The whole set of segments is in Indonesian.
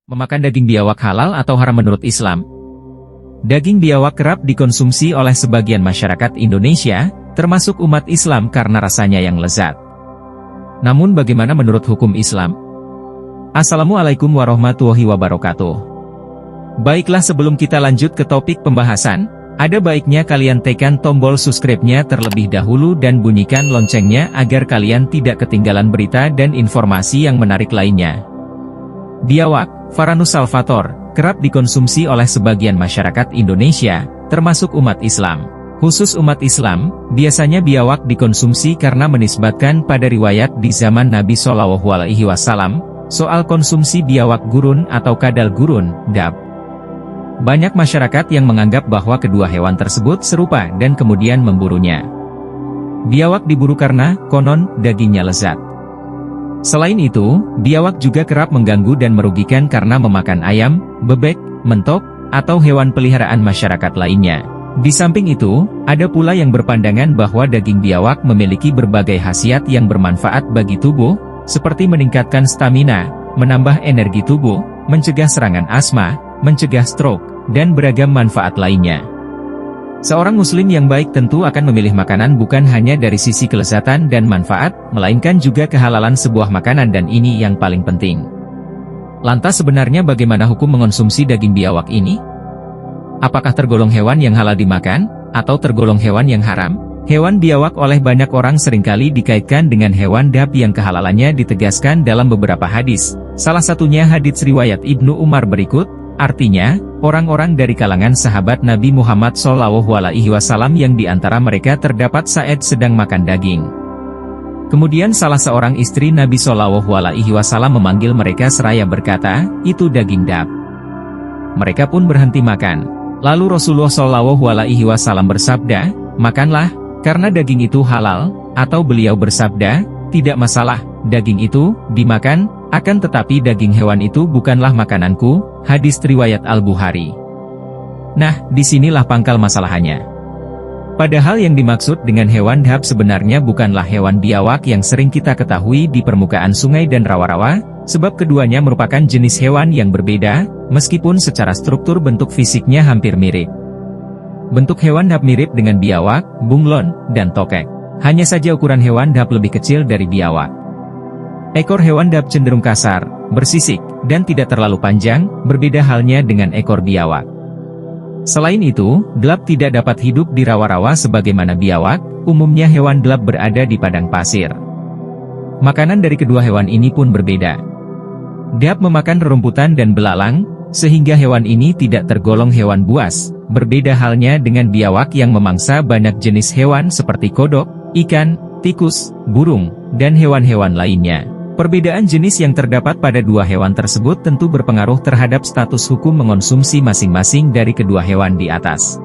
Memakan daging biawak halal atau haram menurut Islam? Daging biawak kerap dikonsumsi oleh sebagian masyarakat Indonesia, termasuk umat Islam karena rasanya yang lezat. Namun bagaimana menurut hukum Islam? Assalamualaikum warahmatullahi wabarakatuh. Baiklah, sebelum kita lanjut ke topik pembahasan, ada baiknya kalian tekan tombol subscribe-nya terlebih dahulu dan bunyikan loncengnya agar kalian tidak ketinggalan berita dan informasi yang menarik lainnya. Biawak, Varanus salvator, kerap dikonsumsi oleh sebagian masyarakat Indonesia, termasuk umat Islam. Khusus umat Islam, biasanya biawak dikonsumsi karena menisbatkan pada riwayat di zaman Nabi SAW, soal konsumsi biawak gurun atau kadal gurun, dab. Banyak masyarakat yang menganggap bahwa kedua hewan tersebut serupa dan kemudian memburunya. Biawak diburu karena, konon, dagingnya lezat. Selain itu, biawak juga kerap mengganggu dan merugikan karena memakan ayam, bebek, mentok, atau hewan peliharaan masyarakat lainnya. Di samping itu, ada pula yang berpandangan bahwa daging biawak memiliki berbagai khasiat yang bermanfaat bagi tubuh, seperti meningkatkan stamina, menambah energi tubuh, mencegah serangan asma, mencegah stroke, dan beragam manfaat lainnya. Seorang muslim yang baik tentu akan memilih makanan bukan hanya dari sisi kelezatan dan manfaat, melainkan juga kehalalan sebuah makanan, dan ini yang paling penting. Lantas sebenarnya bagaimana hukum mengonsumsi daging biawak ini? Apakah tergolong hewan yang halal dimakan, atau tergolong hewan yang haram? Hewan biawak oleh banyak orang seringkali dikaitkan dengan hewan dab yang kehalalannya ditegaskan dalam beberapa hadis. Salah satunya hadits riwayat Ibnu Umar berikut. Artinya, orang-orang dari kalangan sahabat Nabi Muhammad SAW yang diantara mereka terdapat Sa'id sedang makan daging. Kemudian salah seorang istri Nabi SAW memanggil mereka seraya berkata, "Itu daging dab." Mereka pun berhenti makan. Lalu Rasulullah SAW bersabda, "Makanlah, karena daging itu halal," atau beliau bersabda, "Tidak masalah, daging itu dimakan, akan tetapi daging hewan itu bukanlah makananku." Hadis riwayat Al-Bukhari. Nah, disinilah pangkal masalahnya. Padahal yang dimaksud dengan hewan dab sebenarnya bukanlah hewan biawak yang sering kita ketahui di permukaan sungai dan rawa-rawa, sebab keduanya merupakan jenis hewan yang berbeda, meskipun secara struktur bentuk fisiknya hampir mirip. Bentuk hewan dab mirip dengan biawak, bunglon, dan tokek. Hanya saja ukuran hewan dab lebih kecil dari biawak. Ekor hewan dab cenderung kasar, bersisik, dan tidak terlalu panjang, berbeda halnya dengan ekor biawak. Selain itu, delap tidak dapat hidup di rawa-rawa sebagaimana biawak, umumnya hewan delap berada di padang pasir. Makanan dari kedua hewan ini pun berbeda. Delap memakan rerumputan dan belalang, sehingga hewan ini tidak tergolong hewan buas, berbeda halnya dengan biawak yang memangsa banyak jenis hewan seperti kodok, ikan, tikus, burung, dan hewan-hewan lainnya. Perbedaan jenis yang terdapat pada dua hewan tersebut tentu berpengaruh terhadap status hukum mengonsumsi masing-masing dari kedua hewan di atas.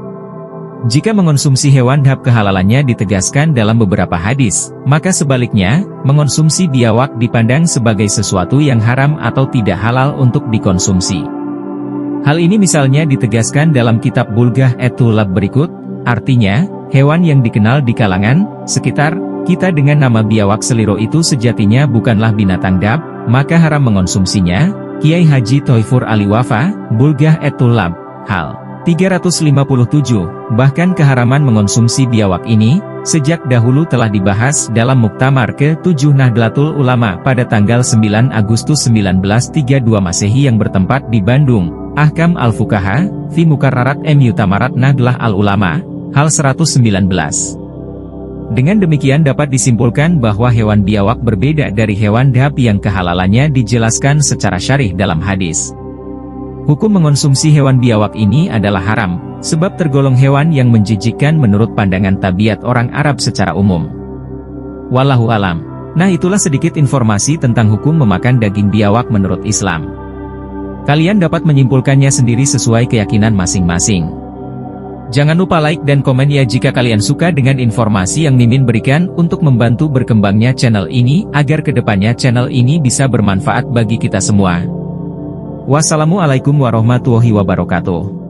Jika mengonsumsi hewan dab kehalalannya ditegaskan dalam beberapa hadis, maka sebaliknya, mengonsumsi biawak dipandang sebagai sesuatu yang haram atau tidak halal untuk dikonsumsi. Hal ini misalnya ditegaskan dalam kitab Bulghah et-Tulab berikut, artinya, hewan yang dikenal di kalangan sekitar kita dengan nama biawak seliro itu sejatinya bukanlah binatang dab, maka haram mengonsumsinya. Kiai Haji Thoifur Ali Wafa, Bulghah et-Tulab, hal 357. Bahkan keharaman mengonsumsi biawak ini, sejak dahulu telah dibahas dalam Muktamar ke-7 Nahdlatul Ulama pada tanggal 9 Agustus 1932 Masehi yang bertempat di Bandung. Ahkam Al-Fuqaha, fi Mukarrarat Mutamarat Nahdlah Al-Ulama, hal 119. Dengan demikian dapat disimpulkan bahwa hewan biawak berbeda dari hewan dab yang kehalalannya dijelaskan secara syarih dalam hadis. Hukum mengonsumsi hewan biawak ini adalah haram, sebab tergolong hewan yang menjijikkan menurut pandangan tabiat orang Arab secara umum. Wallahu alam. Nah, itulah sedikit informasi tentang hukum memakan daging biawak menurut Islam. Kalian dapat menyimpulkannya sendiri sesuai keyakinan masing-masing. Jangan lupa like dan komen ya jika kalian suka dengan informasi yang Mimin berikan untuk membantu berkembangnya channel ini agar kedepannya channel ini bisa bermanfaat bagi kita semua. Wassalamualaikum warahmatullahi wabarakatuh.